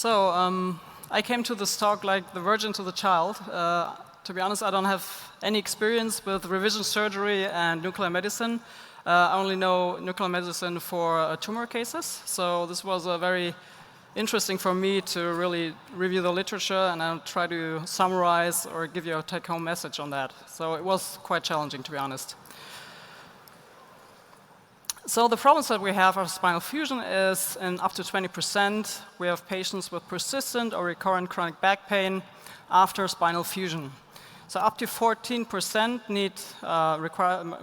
I came to this talk like the virgin to the child. To be honest, I don't have any experience with revision surgery and nuclear medicine. I only know nuclear medicine for tumor cases. So this was very interesting for me to really review the literature, and I'll try to summarize or give you a take-home message on that. So it was quite challenging, to be honest. So the problems that we have of spinal fusion is in up to 20%, we have patients with persistent or recurrent chronic back pain after spinal fusion. So up to 14%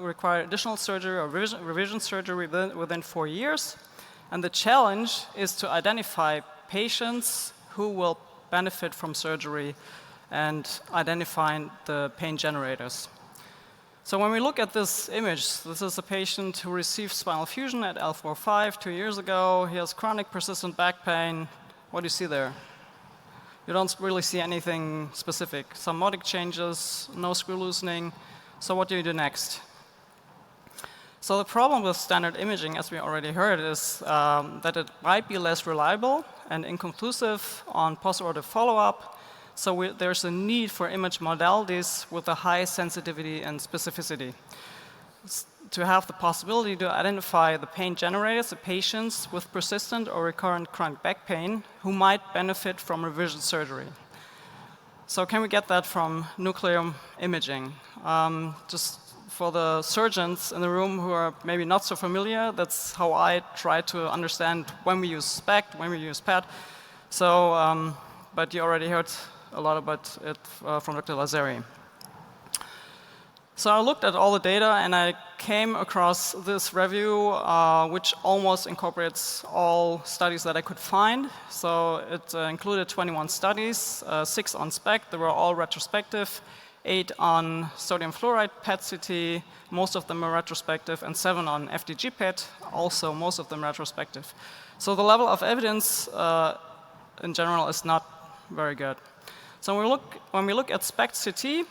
require additional surgery or revision surgery within 4 years. And the challenge is to identify patients who will benefit from surgery and identifying the pain generators. So when we look at this image, this is a patient who received spinal fusion at L4-5 2 years ago. He has chronic persistent back pain. What do you see there? You don't really see anything specific. Some modic changes, no screw loosening. So what do you do next? So the problem with standard imaging, as we already heard, is that it might be less reliable and inconclusive on postoperative follow-up. So there's a need for image modalities with a high sensitivity and specificity to have the possibility to identify the pain generators, the patients with persistent or recurrent chronic back pain who might benefit from revision surgery. So can we get that from nuclear imaging? Just for the surgeons in the room who are maybe not so familiar, that's how I try to understand when we use SPECT, when we use PET. So, but you already heard a lot about it from Dr. Lazari. So I looked at all the data and I came across this review which almost incorporates all studies that I could find. So it included 21 studies, 6 on SPECT, they were all retrospective, 8 on sodium fluoride PET-CT, most of them were retrospective, and 7 on FDG PET, also most of them retrospective. So the level of evidence in general is not very good. So when we look at SPECT-CT,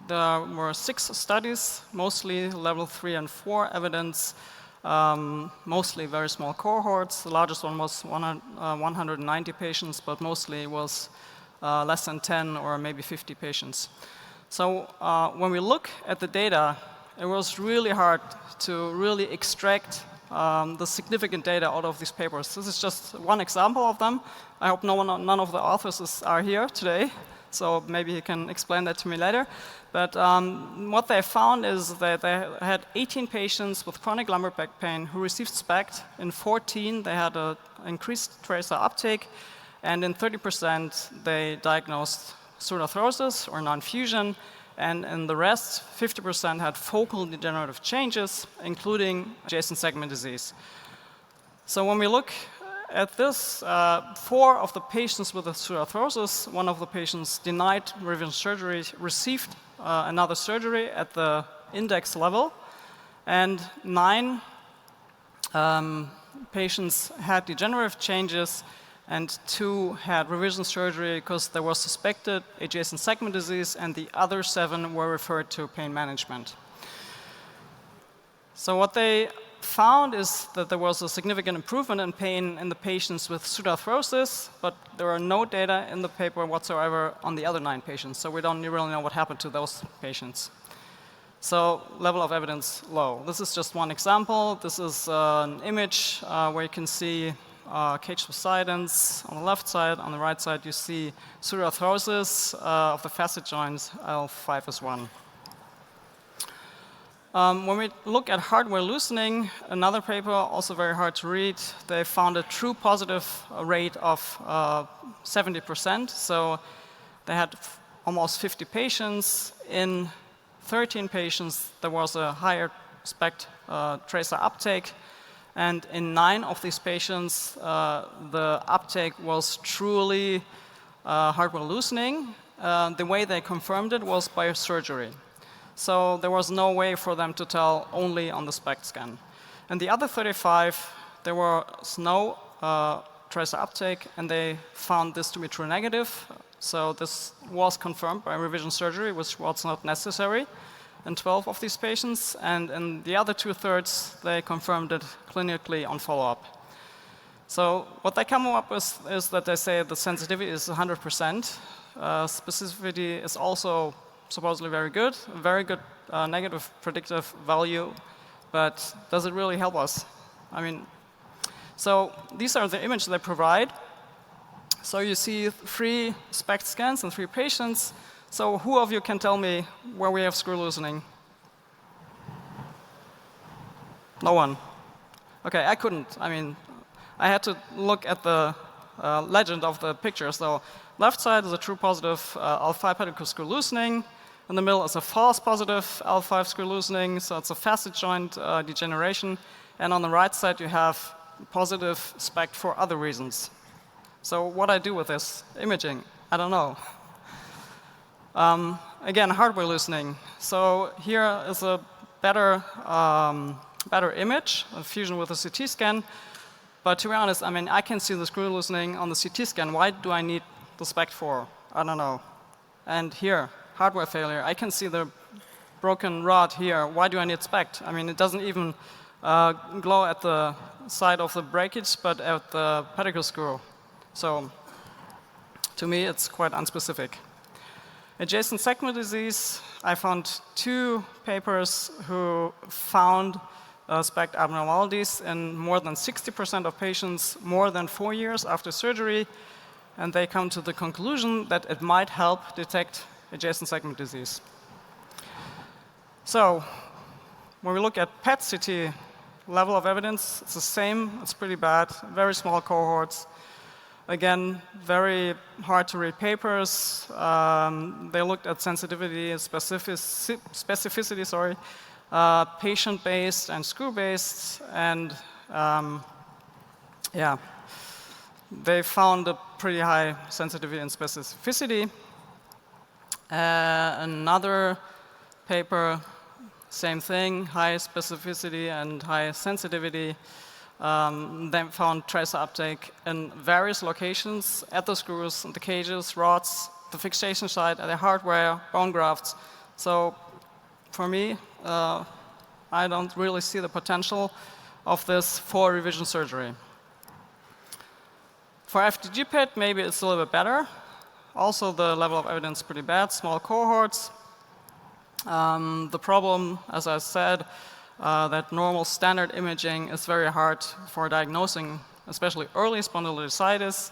there were 6 studies, mostly level 3 and 4 evidence, mostly very small cohorts. The largest one was 190 patients, but mostly was less than 10 or maybe 50 patients. So when we look at the data, it was really hard to really extract the significant data out of these papers. This is just one example of them. I hope none of the authors are here today, so maybe you can explain that to me later. But what they found is that they had 18 patients with chronic lumbar back pain who received SPECT. In 14, they had an increased tracer uptake, and in 30%, they diagnosed pseudoarthrosis or non-fusion, and in the rest, 50% had focal degenerative changes, including adjacent segment disease. So when we look at this, 4 of the patients with pseudoarthrosis, 1 of the patients denied revision surgery, received another surgery at the index level, and 9 patients had degenerative changes, and 2 had revision surgery because there was suspected adjacent segment disease, and the other 7 were referred to pain management. So what they found is that there was a significant improvement in pain in the patients with pseudoarthrosis, but there are no data in the paper whatsoever on the other 9 patients, so we don't really know what happened to those patients. So level of evidence low. This is just one example. This is an image where you can see cage subsidence on the left side. On the right side, you see pseudoarthrosis of the facet joints, L5S1. When we look at hardware loosening, another paper, also very hard to read, they found a true positive rate of 70%. So they had almost 50 patients. In 13 patients, there was a higher SPECT tracer uptake. And in 9 of these patients, the uptake was truly hardware loosening. The way they confirmed it was by surgery. So there was no way for them to tell only on the SPECT scan. And the other 35, there was no tracer uptake, and they found this to be true negative. So this was confirmed by revision surgery, which was not necessary in 12 of these patients. And in the other 2/3, they confirmed it clinically on follow-up. So what they come up with is that they say the sensitivity is 100%. Specificity is also supposedly very good negative predictive value, but does it really help us? I mean, so these are the images they provide. So you see 3 SPECT scans and 3 patients. So who of you can tell me where we have screw loosening? No one. Okay, I couldn't. I mean, I had to look at the legend of the picture. So left side is a true positive L5 pedicle screw loosening. In the middle is a false positive L5 screw loosening, so it's a facet joint degeneration. And on the right side, you have positive SPECT for other reasons. So what I do with this imaging, I don't know. Again, hardware loosening. So here is a better image, a fusion with a CT scan. But to be honest, I mean, I can see the screw loosening on the CT scan. Why do I need the SPECT for? I don't know. And here, hardware failure. I can see the broken rod here. Why do I need SPECT? I mean, it doesn't even glow at the side of the breakage, but at the pedicle screw. So to me, it's quite unspecific. Adjacent segment disease, I found 2 papers who found SPECT abnormalities in more than 60% of patients more than 4 years after surgery, and they come to the conclusion that it might help detect adjacent segment disease. So when we look at PET-CT level of evidence, it's the same, it's pretty bad, very small cohorts. Again, very hard to read papers. They looked at sensitivity and specificity, sorry, patient-based and screw-based, and yeah, they found a pretty high sensitivity and specificity. Another paper, same thing, high specificity and high sensitivity. They found tracer uptake in various locations at the screws, the cages, rods, the fixation site, the hardware, bone grafts. So for me, I don't really see the potential of this for revision surgery. For FDG PET, maybe it's a little bit better. Also, the level of evidence is pretty bad, small cohorts. The problem, as I said, that normal standard imaging is very hard for diagnosing, especially early spondylolisthesis.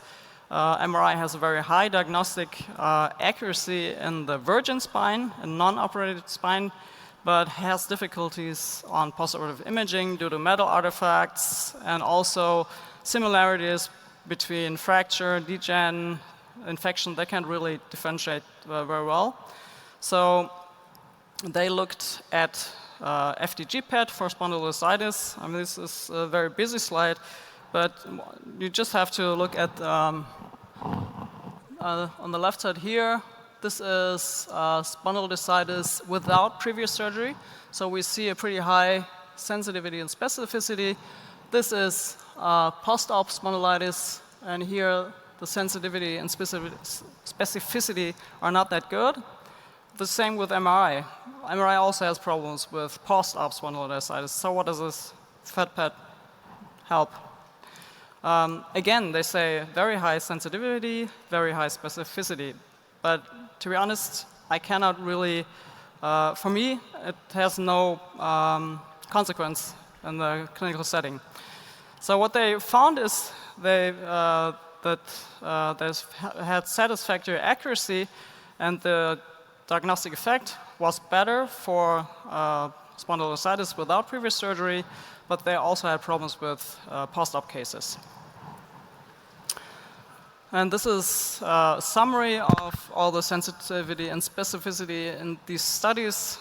MRI has a very high diagnostic accuracy in the virgin spine and non-operated spine, but has difficulties on postoperative imaging due to metal artifacts and also similarities between fracture, degen, infection. They can't really differentiate very well. So they looked at FDG PET for spondylolisthesis. I mean, this is a very busy slide, but you just have to look at on the left side here. This is spondylolisthesis without previous surgery. So we see a pretty high sensitivity and specificity. This is post-op spondylitis, and here the sensitivity and specificity are not that good. The same with MRI. MRI also has problems with post-op spondylolisthesis. So what does this FET-PET help? Again, they say very high sensitivity, very high specificity. But to be honest, I cannot really, for me, it has no consequence in the clinical setting. So what they found is they had satisfactory accuracy, and the diagnostic effect was better for spondylolisthesis without previous surgery, but they also had problems with post-op cases. And this is a summary of all the sensitivity and specificity in these studies.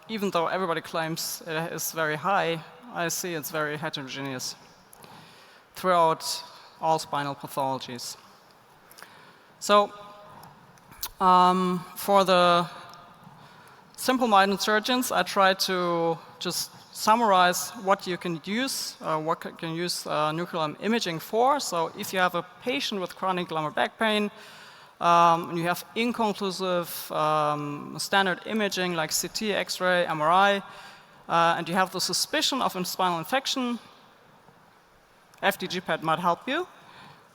Even though everybody claims it is very high, I see it's very heterogeneous throughout all spinal pathologies. So for the simple-minded surgeons, I try to just summarize what you can use, nuclear imaging for. So if you have a patient with chronic lumbar back pain, and you have inconclusive standard imaging like CT, X-ray, MRI, and you have the suspicion of a spinal infection, FDG PET might help you.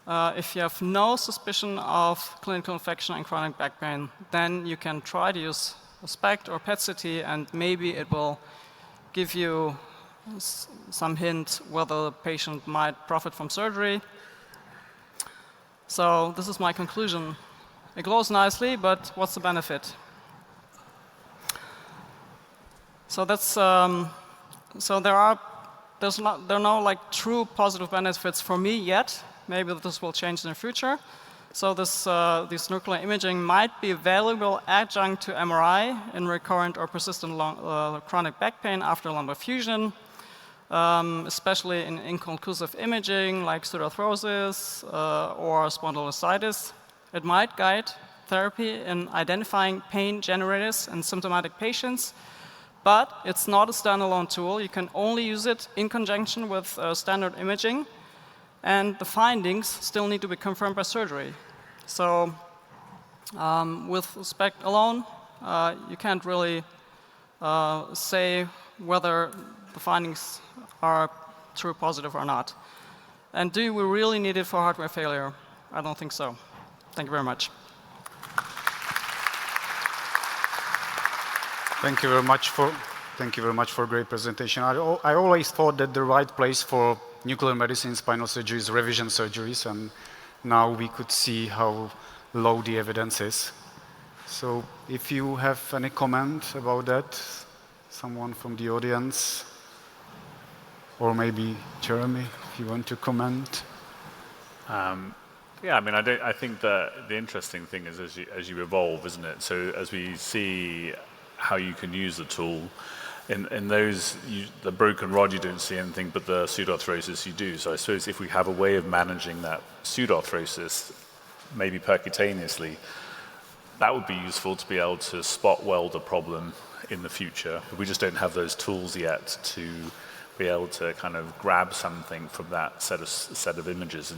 If you have no suspicion of clinical infection and chronic back pain, then you can try to use a SPECT or PET-CT, and maybe it will give you some hint whether the patient might profit from surgery. So this is my conclusion. It glows nicely, but what's the benefit? So that's so there are no like true positive benefits for me yet. Maybe this will change in the future. So this nuclear imaging might be a valuable adjunct to MRI in recurrent or persistent chronic back pain after lumbar fusion, especially in inconclusive imaging like pseudoarthrosis or spondylolisthesis. It might guide therapy in identifying pain generators in symptomatic patients, but it's not a standalone tool. You can only use it in conjunction with standard imaging, and the findings still need to be confirmed by surgery. So with SPECT alone, you can't really say whether the findings are true positive or not. And do we really need it for hardware failure? I don't think so. Thank you very much. Thank you very much for a great presentation. I always thought that the right place for nuclear medicine spinal surgery is revision surgeries, and now we could see how low the evidence is. So if you have any comment about that, someone from the audience, or maybe Jeremy, if you want to comment. Yeah, I mean, I think that the interesting thing is as you evolve, isn't it? So as we see how you can use the tool, in those, the broken rod, you don't see anything, but the pseudoarthrosis you do. So I suppose if we have a way of managing that pseudoarthrosis, maybe percutaneously, that would be useful to be able to spot weld a problem in the future. But we just don't have those tools yet to be able to kind of grab something from that set of images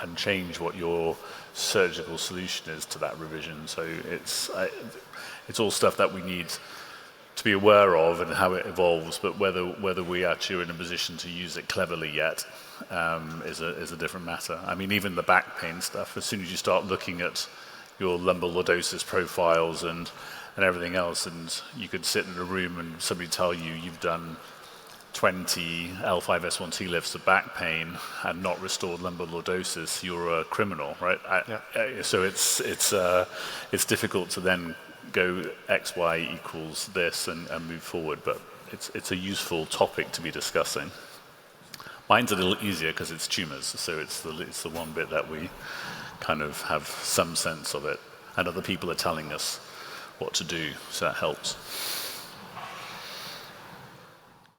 and change what your surgical solution is to that revision. So it's all stuff that we need to be aware of and how it evolves, but whether we actually are in a position to use it cleverly yet is a different matter. I mean, even the back pain stuff, as soon as you start looking at your lumbar lordosis profiles and everything else, and you could sit in a room and somebody tell you you've done 20 L5-S1T lifts of back pain and not restored lumbar lordosis, you're a criminal, right? So it's difficult to then go X, Y equals this and move forward, but it's a useful topic to be discussing. Mine's a little easier because it's tumors, so it's the one bit that we kind of have some sense of it, and other people are telling us what to do, so that helps.